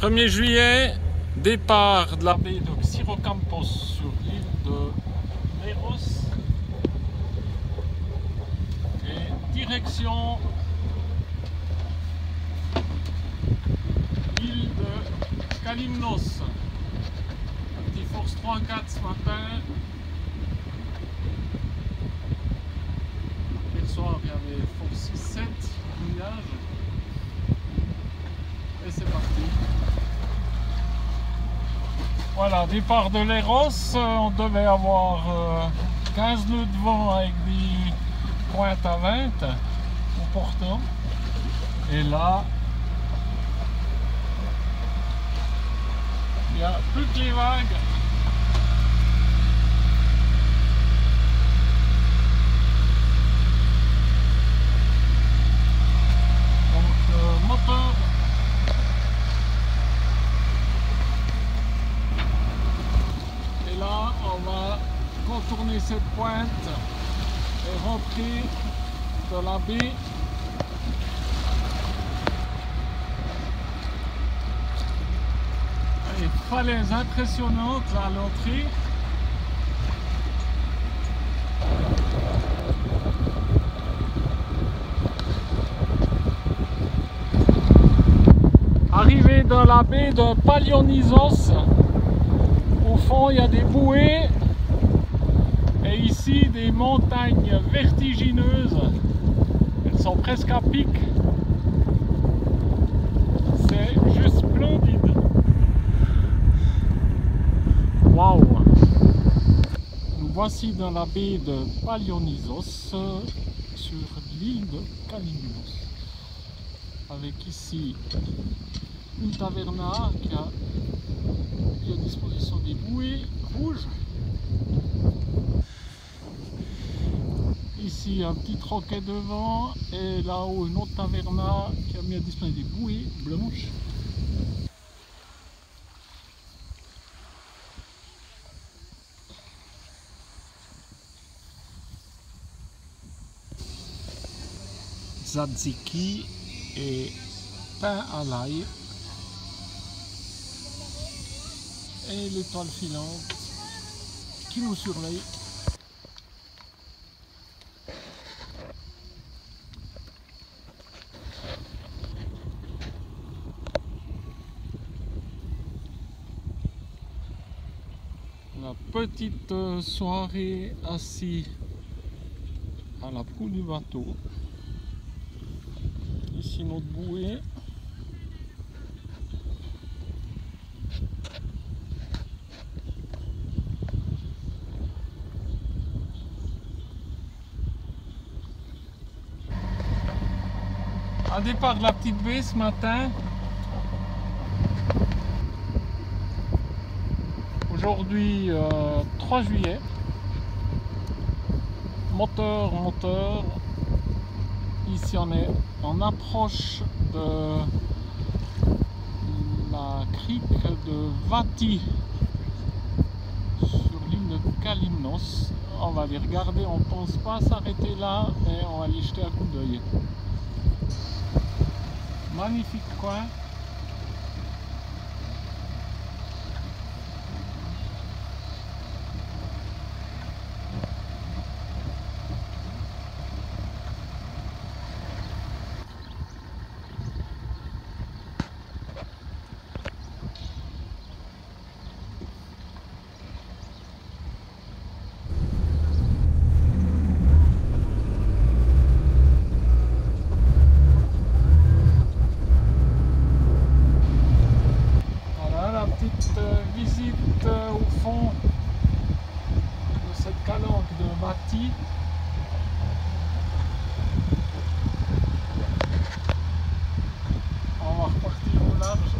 1er juillet, départ de la baie de Xirocampos sur l'île de Leros et direction l'île de Kalymnos. Petit force 3-4 ce matin. Hier soir il y avait force 6-7 nuages et c'est parti. Voilà, départ de Leros, on devait avoir 15 nœuds de vent avec des pointes à 20 au portant. Et là, il n'y a plus que les vagues. Donc, moteur. On va contourner cette pointe et rentrer dans la baie. Et falaise impressionnante là à l'entrée. Arrivé dans la baie de Palionisos. Au fond, il y a des bouées et ici des montagnes vertigineuses. Elles sont presque à pic. C'est juste splendide. Waouh! Nous voici dans la baie de Palionisos sur l'île de Kalymnos. Avec ici une taverna qui a à disposition des bouées rouges. Ici un petit troquet devant et là-haut une autre taverna qui a mis à disposition des bouées blanches. Tzatziki et pain à l'ail. Et l'étoile filante qui nous surveille. La petite soirée assis à la proue du bateau. Ici notre bouée. À départ de la petite baie ce matin. Aujourd'hui 3 juillet. Moteur. Ici on est en approche de la crique de Vati sur l'île de Kalymnos. On va aller regarder, on ne pense pas s'arrêter là, mais on va aller jeter un coup d'œil. Magnifique coin. Visite au fond de cette calanque de Vati. On va repartir au large.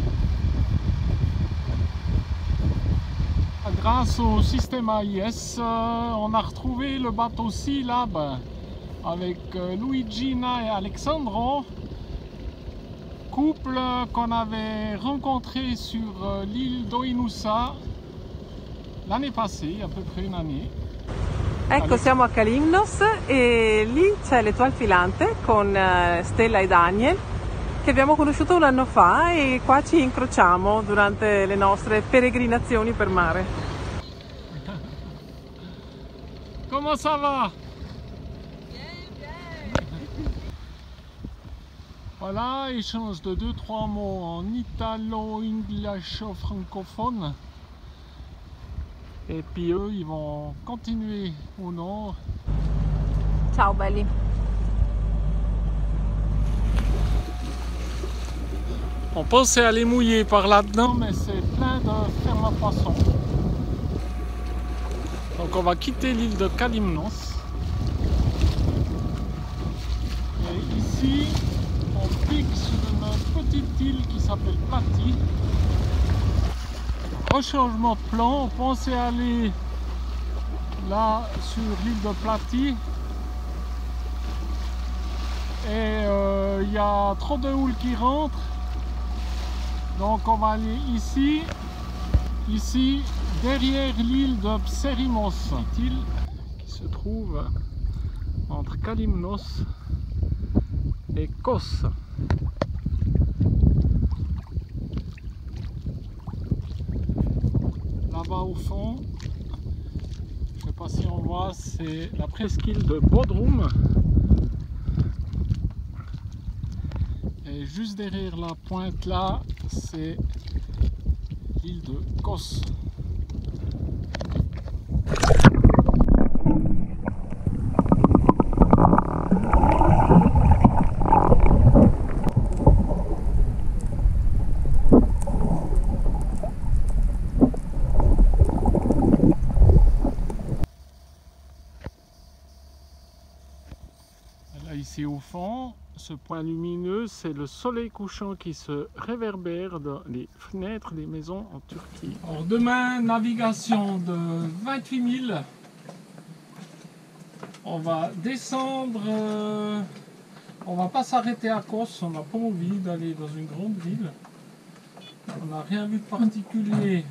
Grâce au système AIS, on a retrouvé le bateau Sea Lab avec Luigina et Alexandro. couple qu'on avait rencontré sur l'île d'Oinoussa l'année passée, il y a à peu près une année. Ecco, siamo a Kalymnos e lì c'è l'Étoile filante con Stella e Daniel che abbiamo conosciuto un anno fa e qua ci incrociamo durante le nostre peregrinazioni per mare. Comment ça va? Voilà, échange de 2-3 mots en italo-english francophone. Et puis eux, ils vont continuer au nord. Ciao belli! On pensait aller mouiller par là-dedans, mais c'est plein de fermes à poissons. Donc on va quitter l'île de Kalymnos. Et ici, on pique sur une petite île qui s'appelle Plati. Rechangement de plan, on pensait aller là sur l'île de Plati et il y a trop de houle qui rentre, donc on va aller ici derrière l'île de Pserimos, une île qui se trouve entre Kalymnos et Kos. Là-bas au fond, je ne sais pas si on voit, c'est la presqu'île de Bodrum. Et juste derrière la pointe là, c'est l'île de Kos. Ici au fond, ce point lumineux, c'est le soleil couchant qui se réverbère dans les fenêtres des maisons en Turquie. Alors demain, navigation de 28 000. On va descendre, on va pas s'arrêter à Kos, on n'a pas envie d'aller dans une grande ville. On n'a rien vu de particulier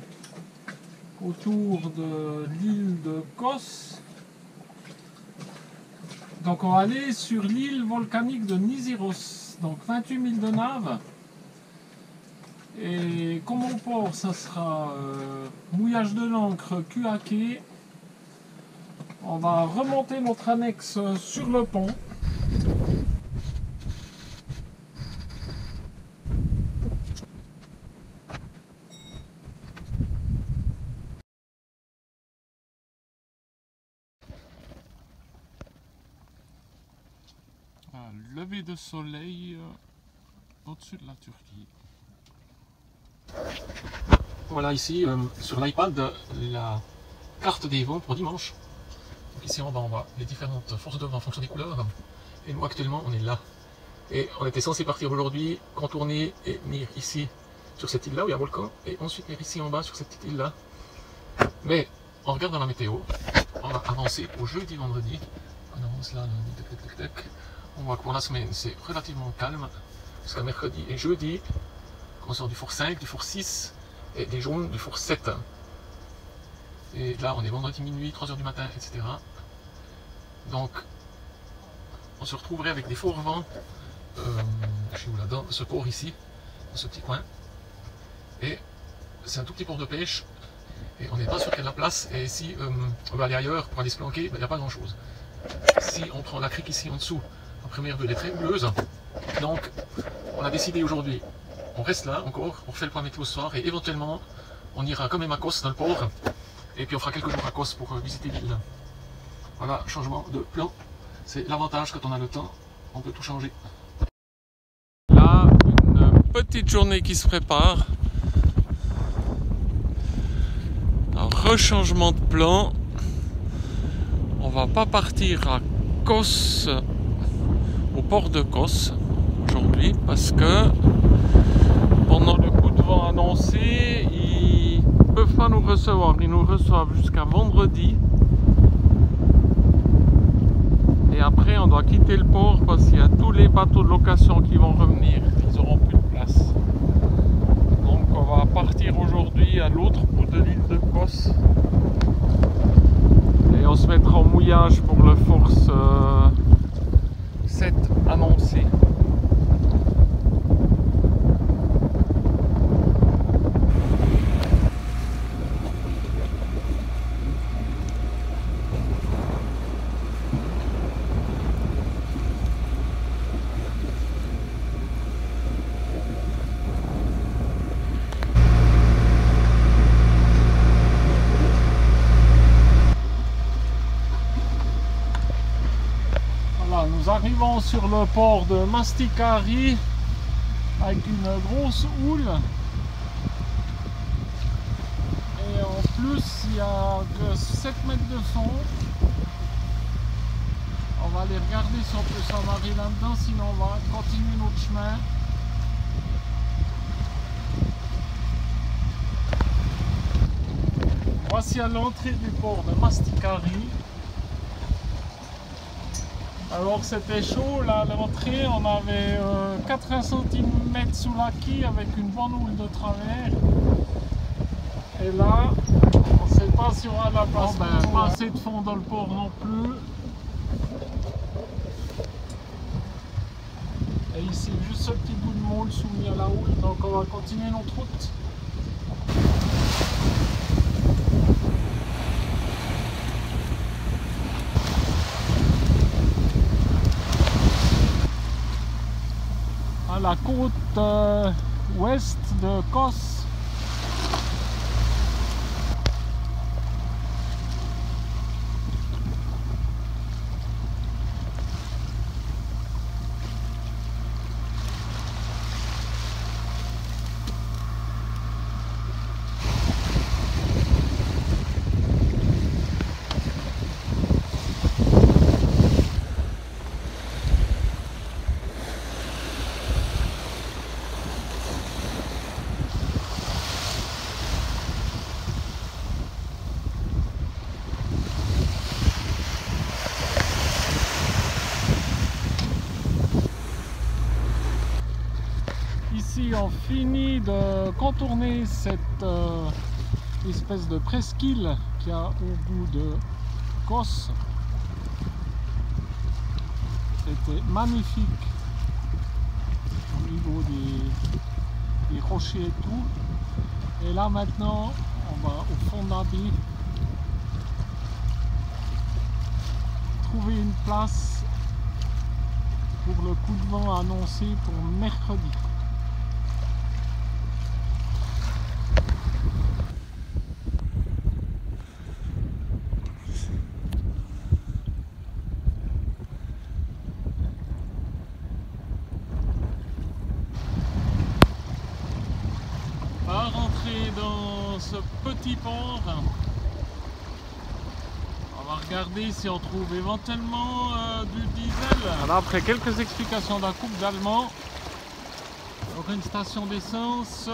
autour de l'île de Kos. Donc on va aller sur l'île volcanique de Niziros, donc 28 000 de nave. Et comme au port, ça sera mouillage de l'ancre, cul à quai. On va remonter notre annexe sur le pont. Lever de soleil au-dessus de la Turquie. Voilà ici sur l'iPad la carte des vents pour dimanche. Donc ici en bas on voit les différentes forces de vent en fonction des couleurs. Et nous actuellement on est là. Et on était censé partir aujourd'hui, contourner et venir ici sur cette île là où il y a un volcan. Et ensuite venir ici en bas sur cette petite île là. Mais en regardant la météo, on va avancer au jeudi vendredi. On avance là, on voit que pour la semaine c'est relativement calme jusqu'à mercredi et jeudi on sort du four 5, du four 6 et des jaunes du four 7. Et là on est vendredi minuit, 3 h du matin, etc. Donc on se retrouverait avec des forts vents je suis où là, dans ce port ici, dans ce petit coin. Et c'est un tout petit port de pêche et on n'est pas sûr qu'il y a de la place. Et si on va aller ailleurs pour aller se planquer, il n'y a pas grand chose. Si on prend la crique ici en dessous, en première vue elle est très houleuse, donc on a décidé aujourd'hui, on reste là encore, on fait le point météo ce soir et éventuellement on ira quand même à Kos dans le port et puis on fera quelques jours à Kos pour visiter l'île. Voilà, changement de plan, c'est l'avantage quand on a le temps, on peut tout changer. Là, une petite journée qui se prépare, un rechangement de plan. On va pas partir à Kos, au port de Kos aujourd'hui parce que pendant le coup de vent annoncé, ils ne peuvent pas nous recevoir. Ils nous reçoivent jusqu'à vendredi. Et après, après on doit quitter le port parce qu'il y a tous les bateaux de location qui vont revenir, ils n'auront plus de place. Donc on va partir aujourd'hui à l'autre bout de l'île de Kos et on se mettra au mouillage pour le Force 7 annoncé. Nous arrivons sur le port de Mastikari avec une grosse houle et en plus il n'y a que 7 mètres de fond. On va aller regarder si on peut s'amarrer là-dedans, sinon on va continuer notre chemin. Voici à l'entrée du port de Mastikari. Alors c'était chaud, là à l'entrée on avait 80 cm sous la quille avec une bonne houle de travers. Et là, on ne sait pas si on a la place, pas assez de fond dans le port non plus. Et ici juste ce petit bout de moule soumis à la houle, donc on va continuer notre route. La côte ouest de Kos. Ici on finit de contourner cette espèce de presqu'île qu'il y a au bout de Kos. C'était magnifique au niveau des rochers et tout. Et là maintenant on va au fond d'Abi trouver une place pour le coup de vent annoncé pour mercredi. Dans ce petit port, on va regarder si on trouve éventuellement du diesel. Alors après quelques explications d'un couple d'Allemands, donc une station d'essence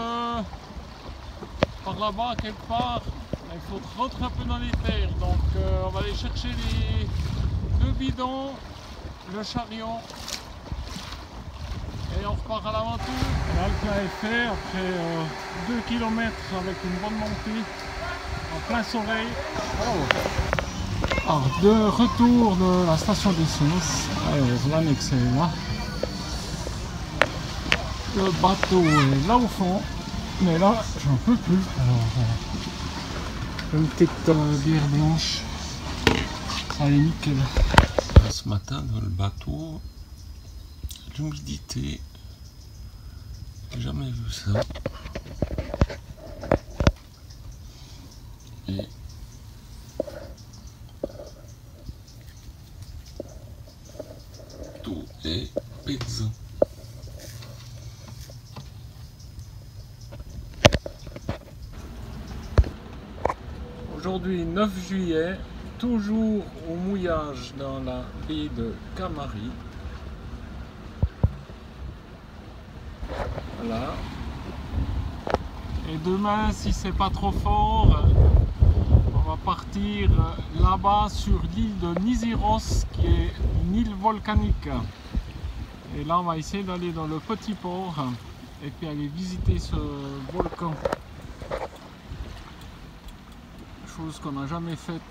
par là-bas quelque part, il faut rentrer un peu dans les terres, donc on va aller chercher les 2 bidons, le chariot et on repart à l'aventure. Là le plat est fait après 2 km avec une bonne montée en plein soleil. Alors de retour de la station d'essence, Zvanek est là. Le bateau est là au fond, mais là j'en peux plus. Alors une petite bière blanche, ça est nickel. Ce matin dans le bateau, l'humidité, j'ai jamais vu ça. Et tout est pesant. Aujourd'hui 9 juillet, toujours au mouillage dans la baie de Kamari. Voilà. Et demain, si c'est pas trop fort, on va partir là-bas sur l'île de Niziros, qui est une île volcanique. Et là, on va essayer d'aller dans le petit port et puis aller visiter ce volcan. Chose qu'on n'a jamais faite.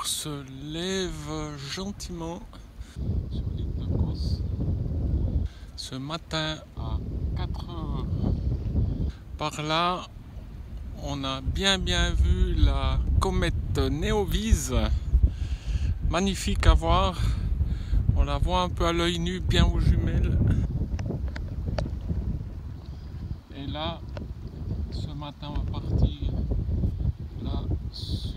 Se lève gentiment sur l'île de Kos ce matin à 4 heures. Par là, on a bien vu la comète Néovise, magnifique à voir. On la voit un peu à l'œil nu, bien aux jumelles. Et là, ce matin, on va partir là sur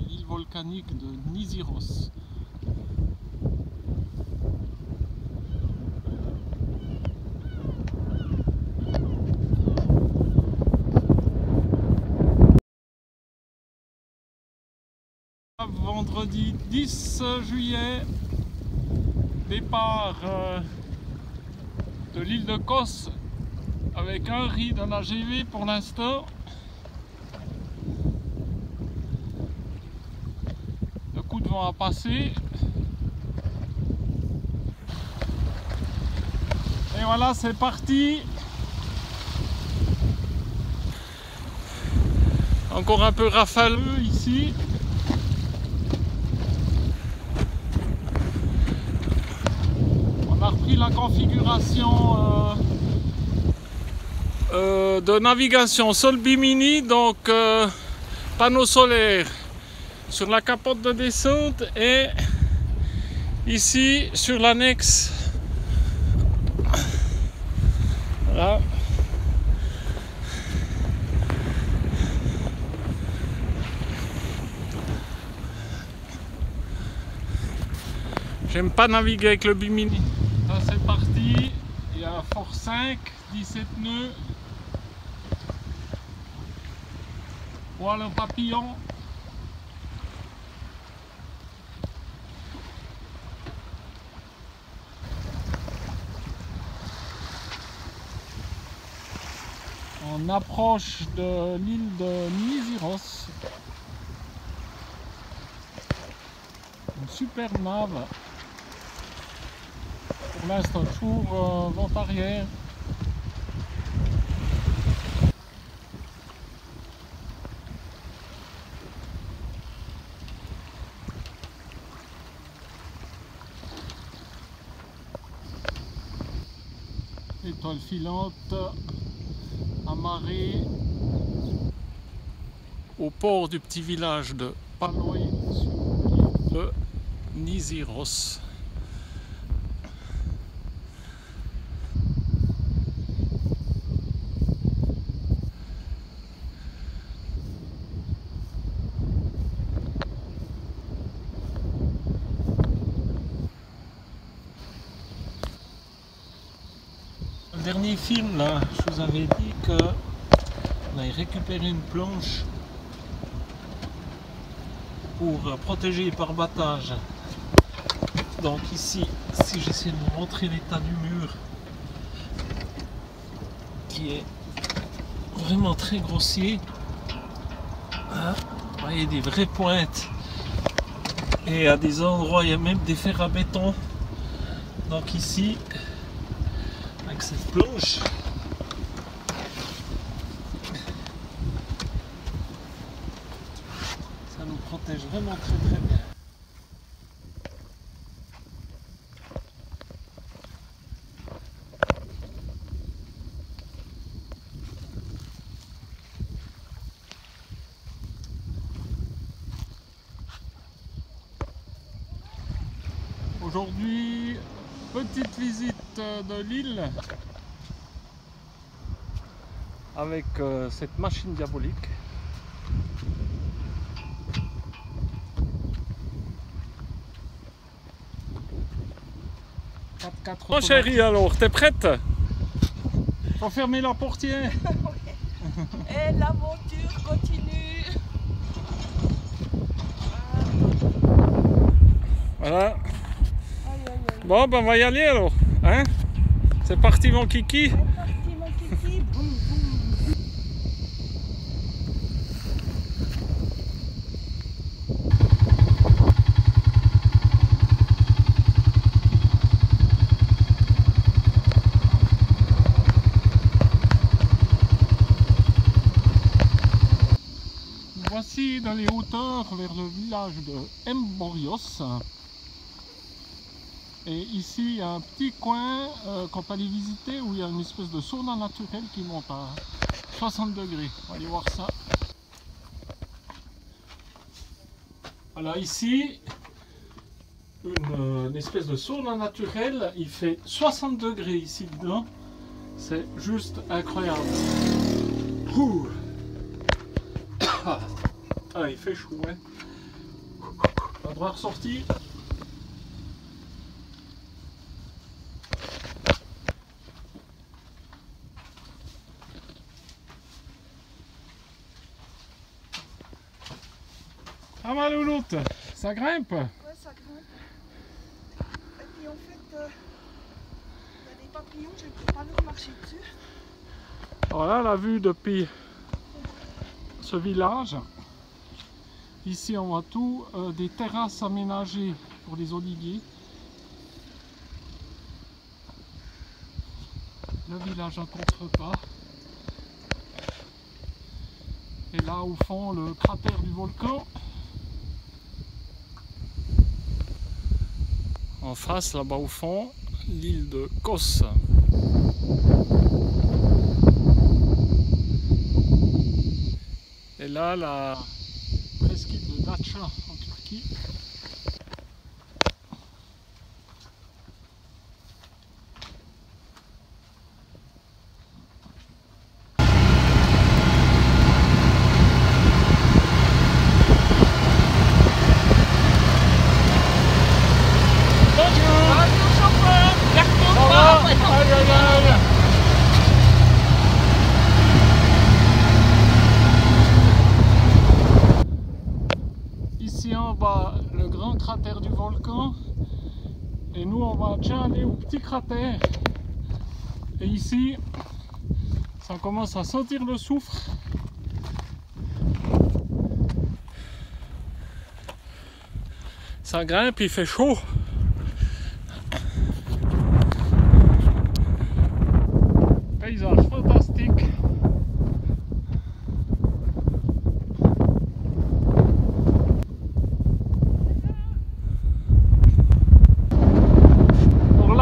l'île volcanique de Niziros. Vendredi 10 juillet, départ de l'île de Kos avec un riz d'un AGV pour l'instant. Le coup de vent a passé. Et voilà, c'est parti. Encore un peu rafaleux ici. On a repris la configuration de navigation Sol Bimini, donc panneau solaire sur la capote de descente et ici sur l'annexe. Voilà. J'aime pas naviguer avec le Bimini. Ça c'est parti. Il y a force 5, 17 nœuds. Voilà le papillon. On approche de l'île de Niziros. Une superbe nave. Pour l'instant, toujours vent arrière. Étoile filante, amarrée au port du petit village de Paloi sur l'île de Niziros. Le dernier film, là, je vous avais dit qu'on avait récupéré une planche pour protéger les parbattages. Donc ici, si j'essaie de vous montrer l'état du mur, qui est vraiment très grossier, hein, vous voyez des vraies pointes, et à des endroits il y a même des fers à béton. Donc ici, avec cette planche, ça nous protège vraiment très bien. Aujourd'hui, petite visite de l'île avec cette machine diabolique. Bon chérie, alors, t'es prête? Faut fermer la portière. Et l'aventure continue. Voilà. Aïe, aïe, aïe. Bon, ben on va y aller alors. Hein? C'est parti mon kiki. C'est parti mon kiki. Boum, boum. Voici dans les hauteurs vers le village de Emborios. Et ici il y a un petit coin qu'on peut aller visiter où il y a une espèce de sauna naturel qui monte à 60 degrés. On va aller voir ça. Voilà, ici une espèce de sauna naturel, il fait 60 degrés ici dedans. C'est juste incroyable. Ouh. Ah, il fait chaud, hein. On va devoir ressortir. Ah ma louloute, ça grimpe? Ouais, ça grimpe. Et puis en fait, il y a des papillons, je ne peux pas leur marcher dessus. Voilà la vue depuis ce village. Ici on voit tout, des terrasses aménagées pour les oliviers. Le village en contrepas. Et là au fond le cratère du volcan. En face là-bas au fond, l'île de Kos. Et là la presqu'île de Datça en Turquie. Ici en bas, le grand cratère du volcan. Et nous, on va déjà aller au petit cratère. Et ici, ça commence à sentir le soufre. Ça grimpe, il fait chaud. Paysage fantastique.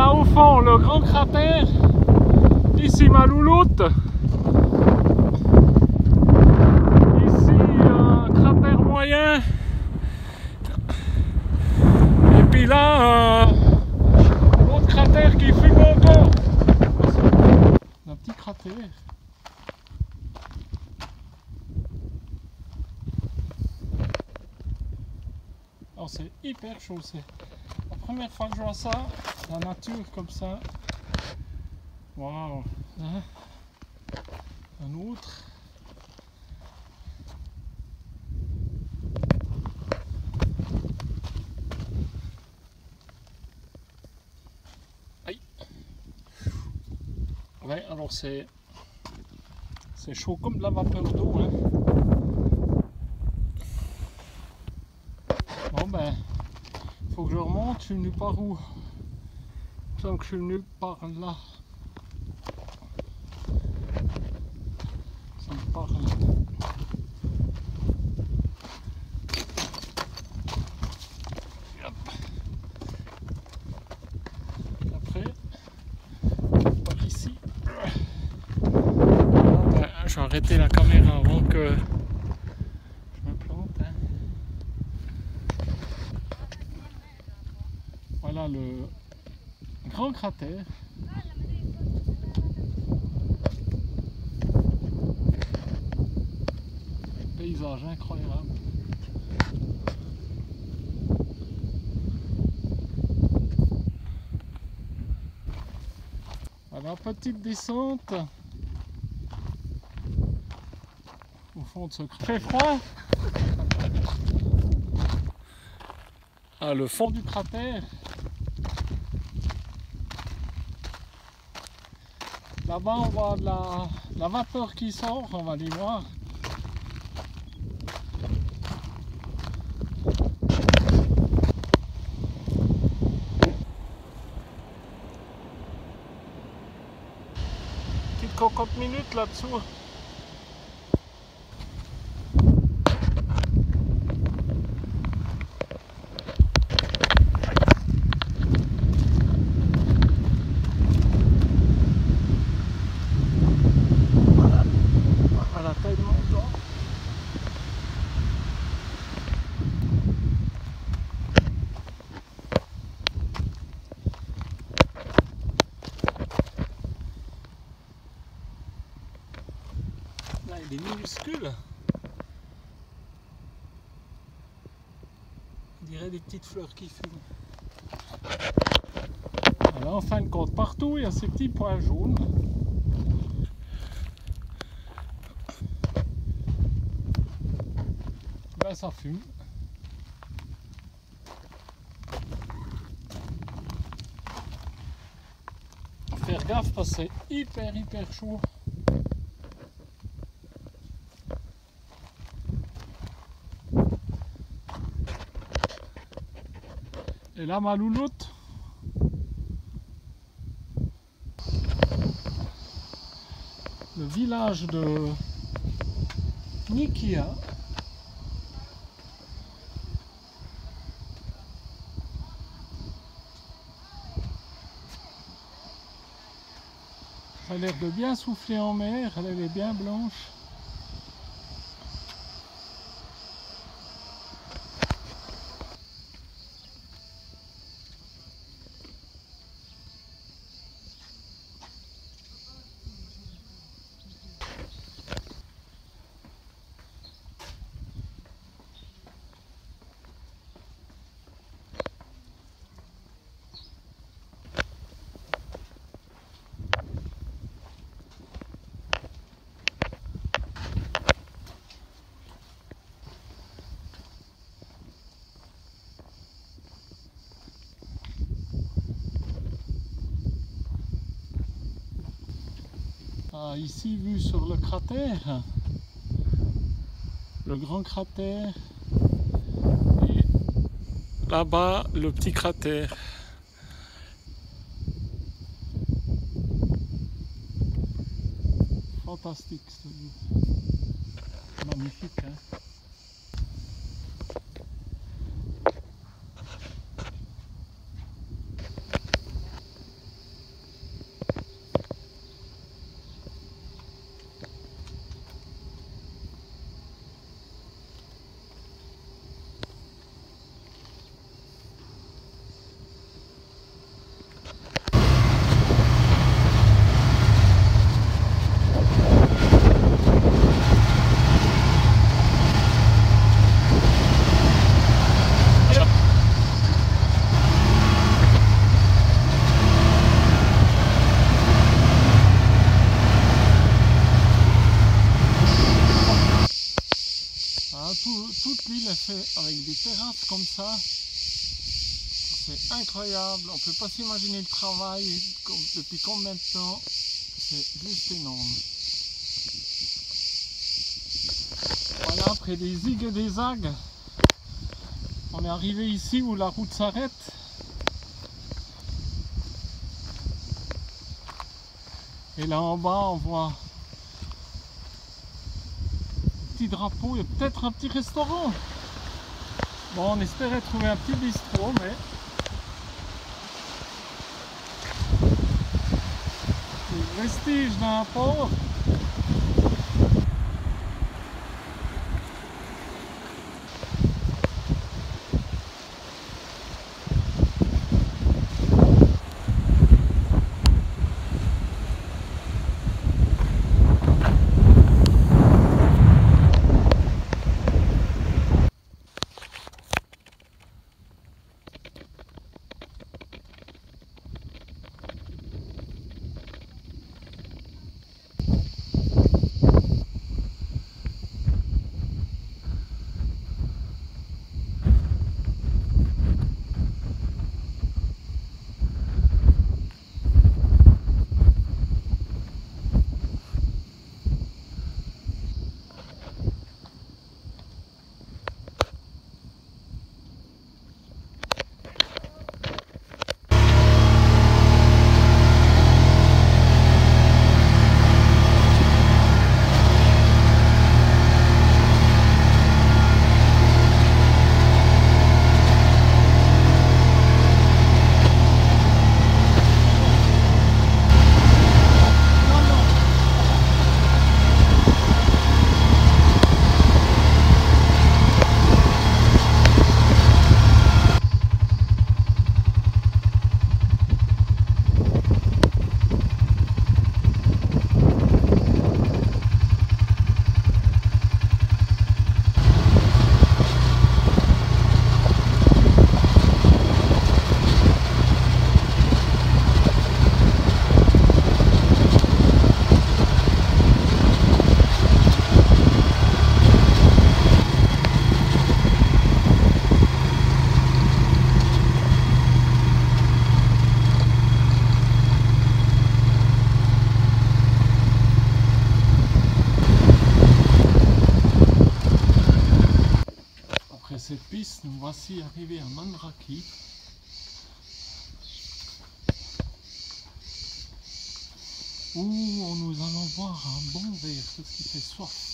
Au fond, le grand cratère, ici ma louloute, ici un cratère moyen, et puis là, l'autre cratère qui fume encore, un petit cratère. Alors c'est hyper chaud, c'est la première fois que je vois ça, la nature comme ça. Waouh! Hein? Un autre. Aïe! Ouais, alors c'est chaud comme de la vapeur d'eau, hein. Bon ben, faut que je remonte, je suis venu par où? Donc je suis venu par là. Ça me parle. Hop. Après, par ici. Ben, je vais arrêter la caméra avant que je me plante. Hein. Voilà le grand cratère. Paysage incroyable. Voilà, petite descente au fond de ce cratère. Fait froid. Ah, le fond du cratère. Là-bas, on voit de la vapeur qui sort, on va aller voir. Petite cocotte minute là-dessous. Voilà, tellement d'eau. Là, il est minuscule. On dirait des petites fleurs qui fument. Voilà, en fin de compte, partout il y a ces petits points jaunes. Ben, ça fume. Faire gaffe parce que c'est hyper chaud. Et là, ma louloute, le village de Nikia. Ça a l'air de bien souffler en mer, elle est bien blanche. Ah, ici, vue sur le cratère, le grand cratère, et là-bas, le petit cratère. Fantastique, cette vue. Magnifique, hein? Toute l'île est faite avec des terrasses comme ça. C'est incroyable. On ne peut pas s'imaginer le travail depuis combien de temps. C'est juste énorme. Voilà, après des zigues et des zagues, on est arrivé ici où la route s'arrête. Et là en bas, on voit drapeau, il y a peut-être un petit restaurant. Bon, on espérait trouver un petit bistrot, mais c'est le vestige d'un port. Suisse, nous voici arrivés à Mandraki. Où nous allons boire un bon verre, parce qu'il fait soif.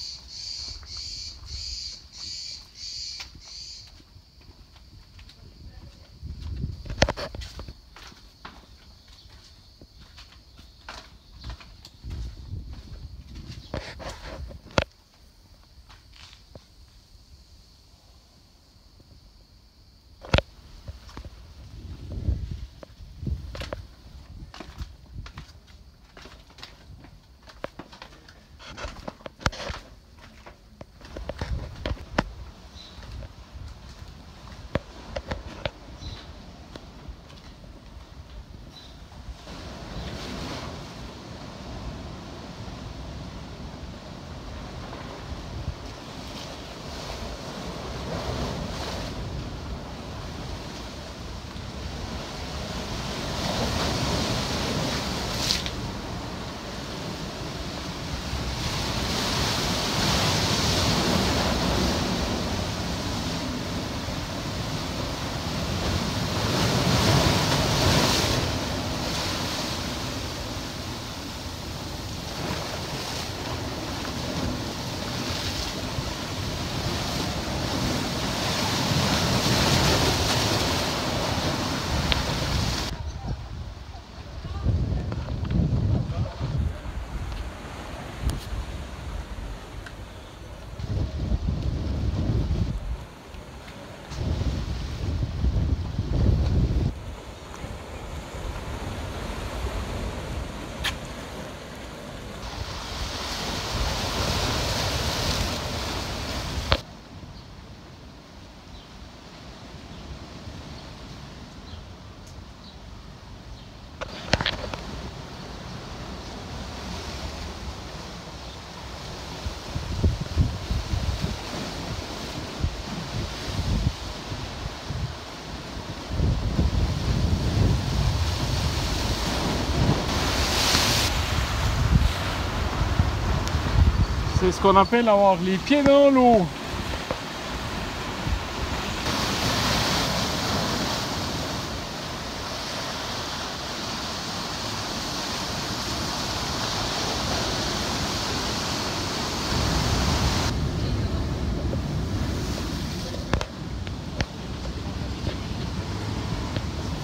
C'est ce qu'on appelle avoir les pieds dans l'eau.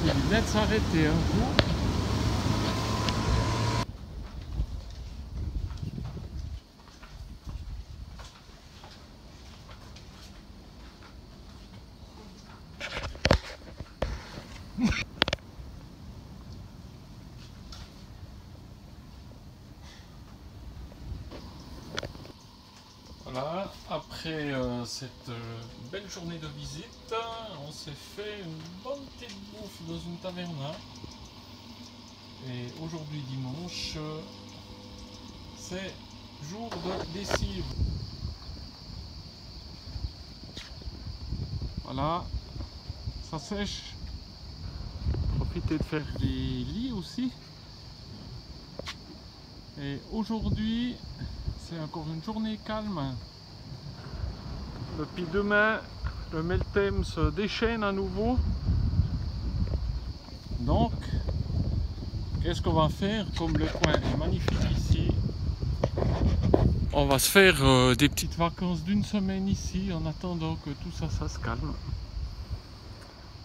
Il vient de s'arrêter un coup. Voilà, après cette belle journée de visite, on s'est fait une bonne petite bouffe dans une taverna. Et aujourd'hui dimanche, c'est jour de lessive. Voilà, ça sèche. Profitez de faire des lits aussi. Et aujourd'hui, c'est encore une journée calme. Depuis demain, le Meltem se déchaîne à nouveau. Donc, qu'est-ce qu'on va faire? Comme le coin est magnifique ici, on va se faire des petites vacances d'une semaine ici en attendant que tout ça, ça se calme.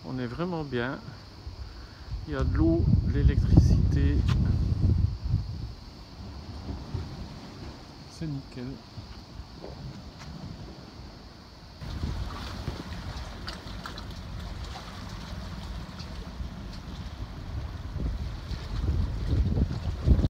On est vraiment bien. Il y a de l'eau, de l'électricité. C'est nickel.